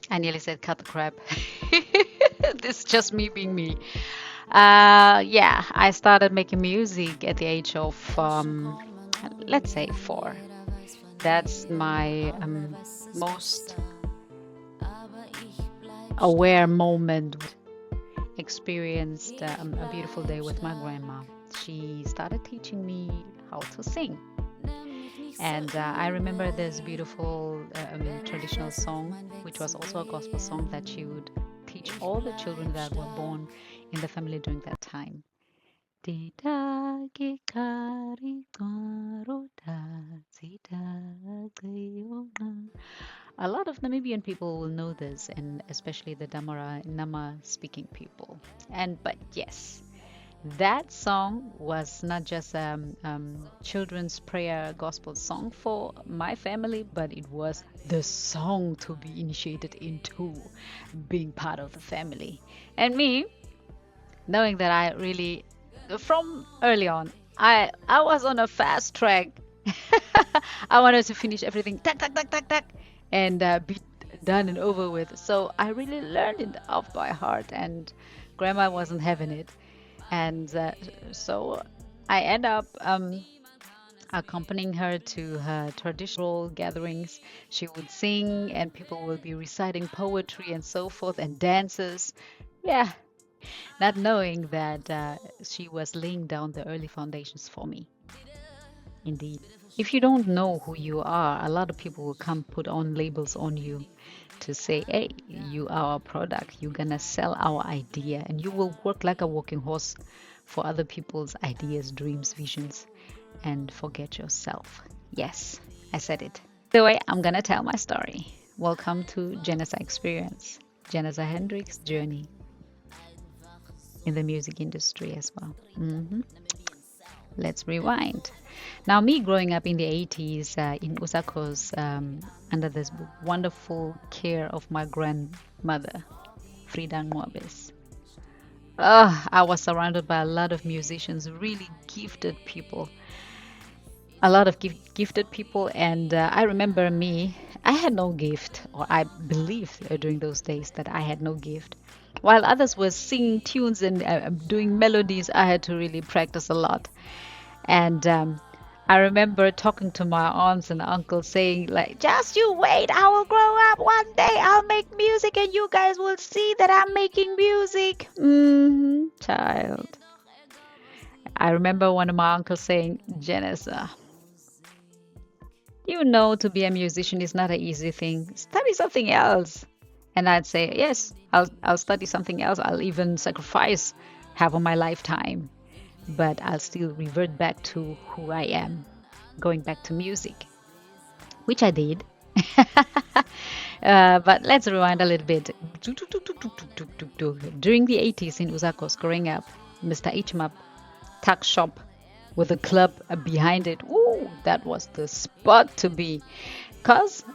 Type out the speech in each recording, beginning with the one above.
I nearly said cut the crap. This is just me being me. Yeah, I started making music at the age of, let's say, 4. That's my most aware moment. Experienced a beautiful day with my grandma. She started teaching me how to sing. And I remember this beautiful traditional song, which was also a gospel song that she would teach all the children that were born in the family during that time. A lot of Namibian people will know this, and especially the Damara Nama speaking people. And but yes, that song was not just a children's prayer gospel song for my family, but it was the song to be initiated into being part of the family. And me, knowing that I really, from early on, I was on a fast track. I wanted to finish everything, tack, tack, tack, tack, tack, and be done and over with. So I really learned it off by heart, and grandma wasn't having it. And so I end up accompanying her to her traditional gatherings. She would sing, and people would be reciting poetry and so forth, and dances. Yeah, not knowing that she was laying down the early foundations for me. Indeed. If you don't know who you are, a lot of people will come put on labels on you to say, hey, you are our product. You're going to sell our idea, and you will work like a walking horse for other people's ideas, dreams, visions, and forget yourself. Yes, I said it. The way I'm going to tell my story. Welcome to Janessa Experience, Janessa Hendricks' journey in the music industry as well. Let's rewind. Now, me growing up in the 80s in Usakos, under this wonderful care of my grandmother, Frida Nwabes. I was surrounded by a lot of musicians, really gifted people. A lot of gifted people, and I remember I had no gift, or I believed during those days that I had no gift. While others were singing tunes and doing melodies, I had to really practice a lot. And I remember talking to my aunts and uncles saying, like, just you wait, I will grow up one day, I'll make music and you guys will see that I'm making music. Child. I remember one of my uncles saying, Janessa, you know, to be a musician is not an easy thing. Study something else. And I'd say, yes, I'll study something else. I'll even sacrifice half of my lifetime. But I'll still revert back to who I am, going back to music, which I did. But let's rewind a little bit. During the 80s in Usakos, growing up, Mr. Ichmap tuck shop with a club behind it. Ooh, that was the spot to be, because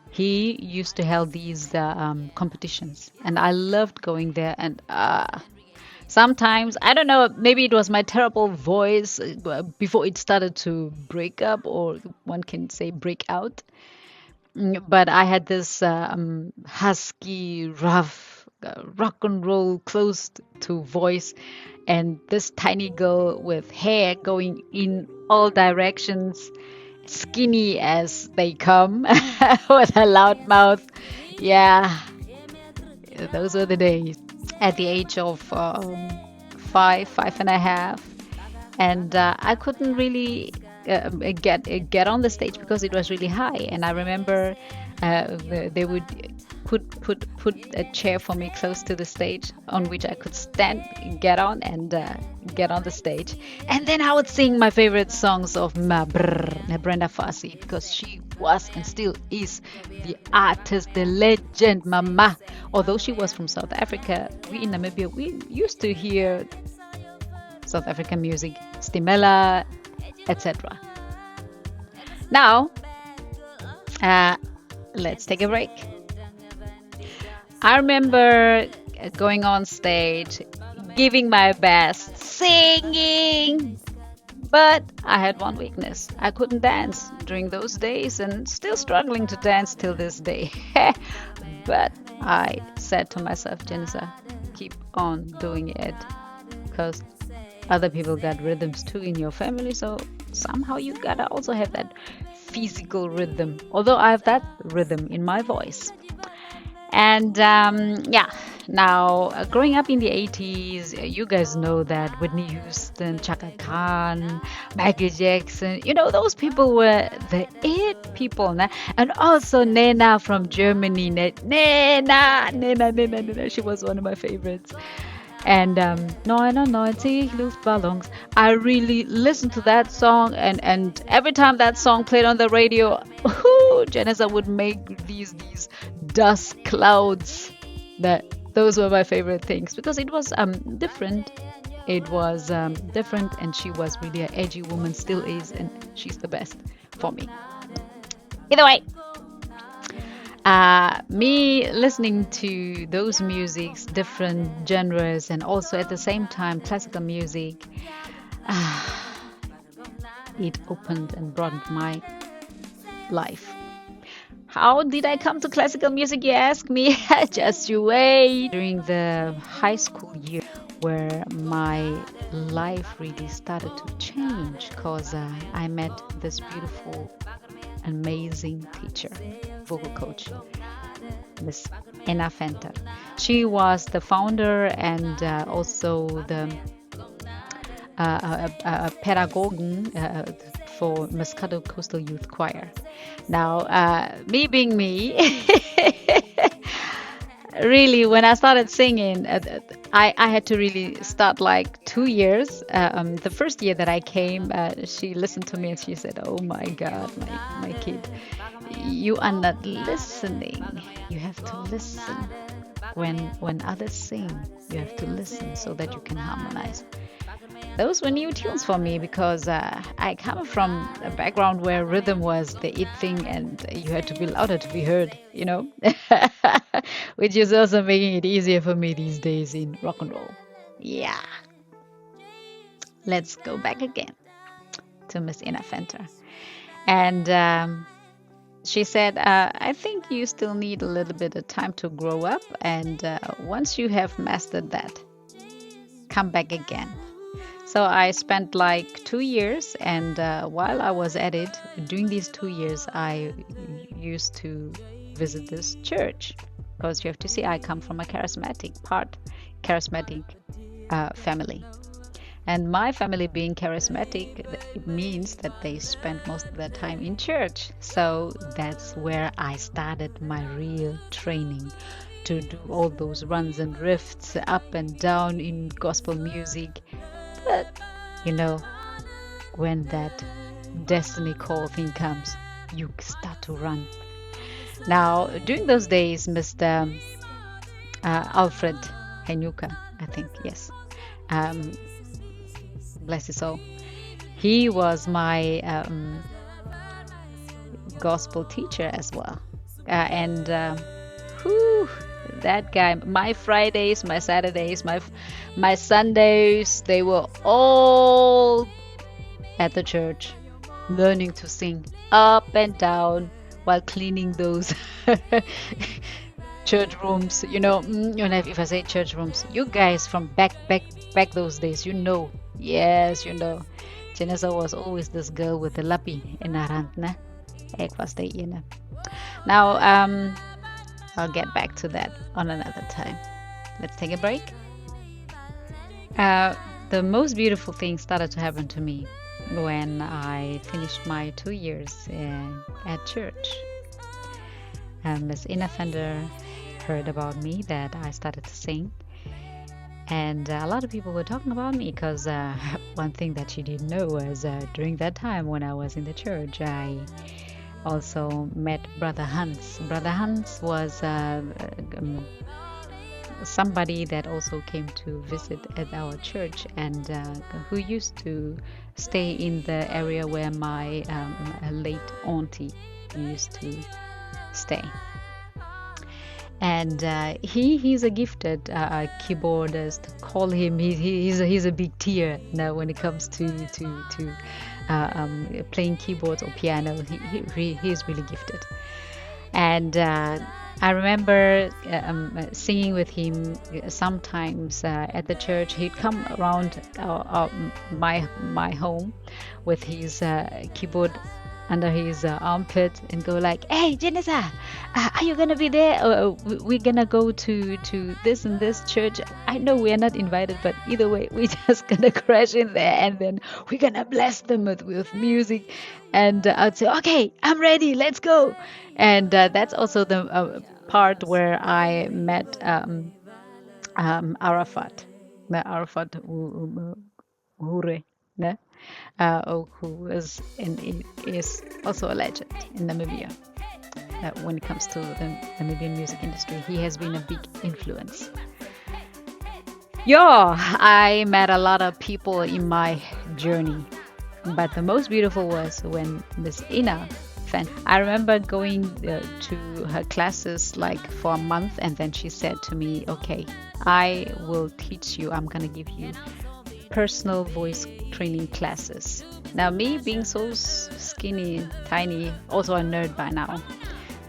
he used to hold these competitions, and I loved going there. And sometimes, I don't know, maybe it was my terrible voice before it started to break up, or one can say break out. But I had this husky, rough, rock and roll, close to voice, and this tiny girl with hair going in all directions, skinny as they come, with a loud mouth. Yeah, those were the days. At the age of 5.5, and I couldn't really get on the stage because it was really high. And I remember they would put a chair for me close to the stage on which I could stand, get on, and get on the stage. And then I would sing my favorite songs of Brenda Fassie, because she was and still is the artist, the legend, Mama. Although she was from South Africa, we in Namibia, we used to hear South African music, Stimela, etc. Now, let's take a break. I remember going on stage, giving my best, singing, But I had one weakness. I couldn't dance during those days and still struggling to dance till this day. But I said to myself, Jennifer, keep on doing it because other people got rhythms too in your family. So somehow you gotta also have that physical rhythm. Although I have that rhythm in my voice. And yeah, now growing up in the 80s, you guys know that Whitney Houston, Chaka Khan, Michael Jackson, those people were the it people. Ne? And also Nena from Germany. Nena. She was one of my favorites. And 99 Luftballons. I really listened to that song, and every time that song played on the radio, Janessa would make these dust clouds. Those were my favorite things because it was different. It was different, and she was really an edgy woman, still is, and she's the best for me. Either way. Me listening to those musics, different genres, and also at the same time classical music, it opened and broadened my life. How did I come to classical music, you ask me? Just you wait. During the high school year, where my life really started to change, because I met this beautiful, amazing teacher, vocal coach, Miss Anna Fenter. She was the founder and also the pedagogue for Moscato Coastal Youth Choir. Now, me being me, really, when I started singing, I had to really start like 2 years. The first year that I came, she listened to me and she said, "Oh my God, my kid, you are not listening. You have to listen. When others sing, you have to listen so that you can harmonize." Those were new tunes for me because I come from a background where rhythm was the it thing and you had to be louder to be heard, which is also making it easier for me these days in rock and roll. Yeah. Let's go back again to Miss Ina Fenter. And she said, I think you still need a little bit of time to grow up. And once you have mastered that, come back again. So I spent like 2 years, and while I was at it, during these 2 years, I used to visit this church. Because you have to see, I come from a charismatic family. And my family being charismatic, it means that they spend most of their time in church. So that's where I started my real training to do all those runs and riffs up and down in gospel music. But, when that destiny call thing comes, you start to run. Now, during those days, Mr. Alfred Henuka, I think, yes, bless his soul, he was my gospel teacher as well. That guy, my Fridays, my Saturdays, my Sundays, they were all at the church learning to sing up and down while cleaning those church rooms. If I say church rooms, you guys from back those days, yes, Janessa was always this girl with the lappy in her hand. Ek was the ene. Now, I'll get back to that on another time. Let's take a break. The most beautiful thing started to happen to me when I finished my 2 years at church. Miss Ina Fender heard about me that I started to sing. And a lot of people were talking about me because one thing that she didn't know was during that time when I was in the church, I also met Brother Hans. Brother Hans was somebody that also came to visit at our church and who used to stay in the area where my late auntie used to stay. and he's a gifted keyboardist. Call him, he's a big tier now when it comes to playing keyboards or piano. He's really gifted. And I remember singing with him sometimes at the church. He'd come around my home with his keyboard under his armpit and go like, "Hey, Janessa, are you gonna be there? We're gonna go to this and this church. I know we are not invited, but either way, we're just gonna crash in there and then we're gonna bless them with music." And I'd say, "Okay, I'm ready. Let's go." And that's also the part where I met Arafat, Hure, ne? Who is also a legend in Namibia. When it comes to the Namibian music industry, he has been a big influence. I met a lot of people in my journey, but the most beautiful was when Miss Ina. I remember going to her classes like for a month, and then she said to me, "Okay, I will teach you. I'm gonna give you personal voice training classes." Now, me being so skinny, tiny, also a nerd by now,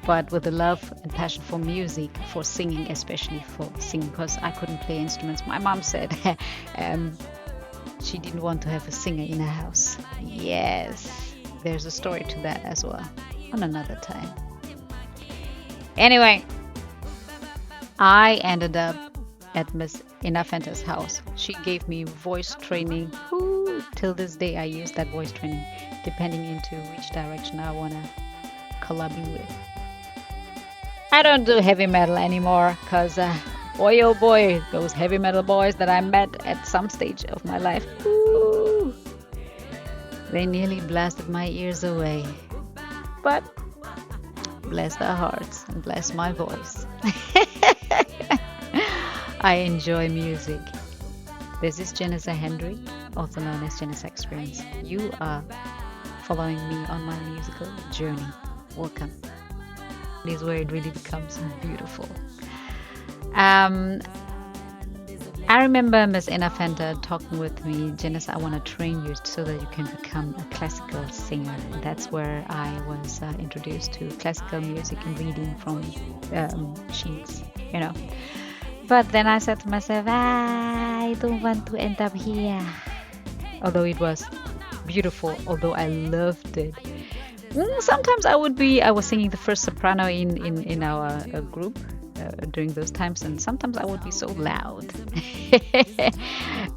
but with a love and passion for music, for singing, especially for singing, because I couldn't play instruments. My mom said she didn't want to have a singer in her house. Yes, there's a story to that as well on another time. Anyway, I ended up at Miss Inafenta's house. She gave me voice training. Ooh, till this day, I use that voice training depending into which direction I want to collab with. I don't do heavy metal anymore because, boy oh boy, those heavy metal boys that I met at some stage of my life, ooh, they nearly blasted my ears away. But bless their hearts and bless my voice. I enjoy music. This is Janessa Hendrik, also known as Janessa Experience. You are following me on my musical journey. Welcome. This is where it really becomes beautiful. I remember Miss Inafenta talking with me, "Janessa, I want to train you so that you can become a classical singer." That's where I was introduced to classical music and reading from sheets, you know. But then I said to myself, I don't want to end up here. Although it was beautiful, although I loved it. Sometimes I was singing the first soprano in our group during those times, and sometimes I would be so loud.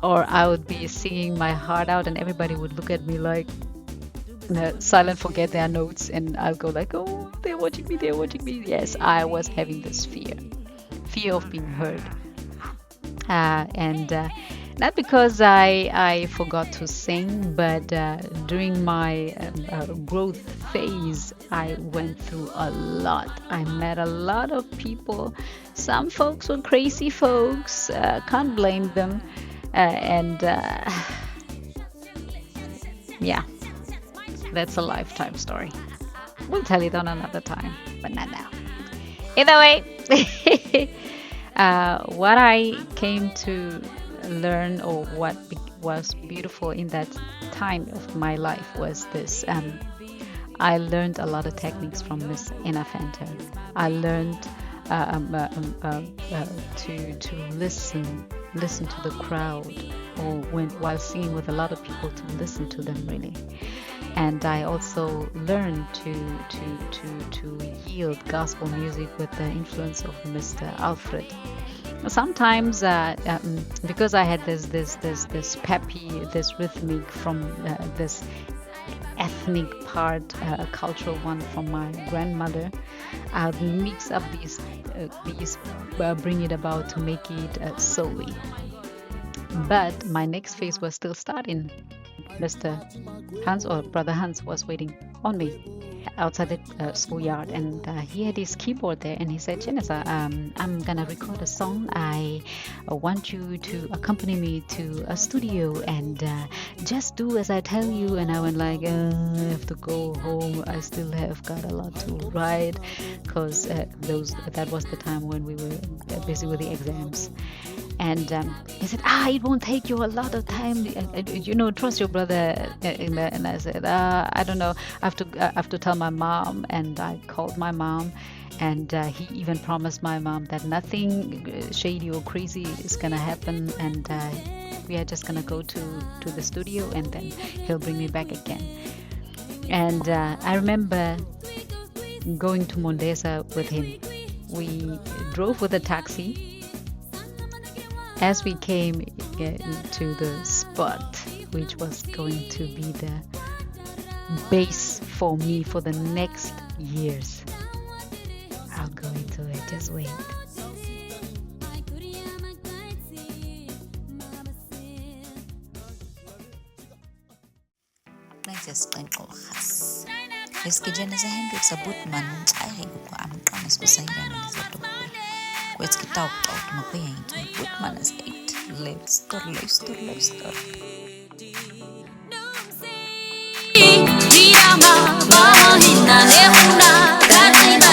Or I would be singing my heart out and everybody would look at me like silent, forget their notes, and I'll go like, "Oh, they're watching me. Yes, I was having this fear of being heard, and not because I forgot to sing, but during my growth phase, I went through a lot. I met a lot of people. Some folks were crazy folks, can't blame them, and yeah, that's a lifetime story. We'll tell it on another time, but not now. Either way, what I came to learn, or what was beautiful in that time of my life, was this. I learned a lot of techniques from Miss Inafenta. I learned to listen to the crowd, or while singing with a lot of people, to listen to them really. And I also learned to yield gospel music with the influence of Mr. Alfred. Sometimes, because I had this peppy, this rhythmic from this ethnic part, a cultural one from my grandmother, I would mix up these bring it about to make it soul-y. But my next phase was still starting. Mr. Hans, or Brother Hans, was waiting on me. outside the schoolyard, and he had his keyboard there, and he said, Janessa, I'm gonna record a song. I want you to accompany me to a studio and just do as I tell you. And I went like, I have to go home. I still have got a lot to write, because that was the time when we were busy with the exams. And he said, it won't take you a lot of time. Trust your brother. And I said, I don't know. I have to tell my mom. And I called my mom, and he even promised my mom that nothing shady or crazy is gonna happen, and we are just gonna go to the studio, and then he'll bring me back again. And I remember going to Mondesa with him. We drove with a taxi. As we came to the spot, which was going to be the base for me for the next years, I'll go into it. Just wait. Reski Janessa Hendrik sa Butman ay ko am kanas ko sa hiyan ni sa to. Kwets kita out makuya ito Butman as it. Let's start. Dia ma ba hina le huna ka ni ba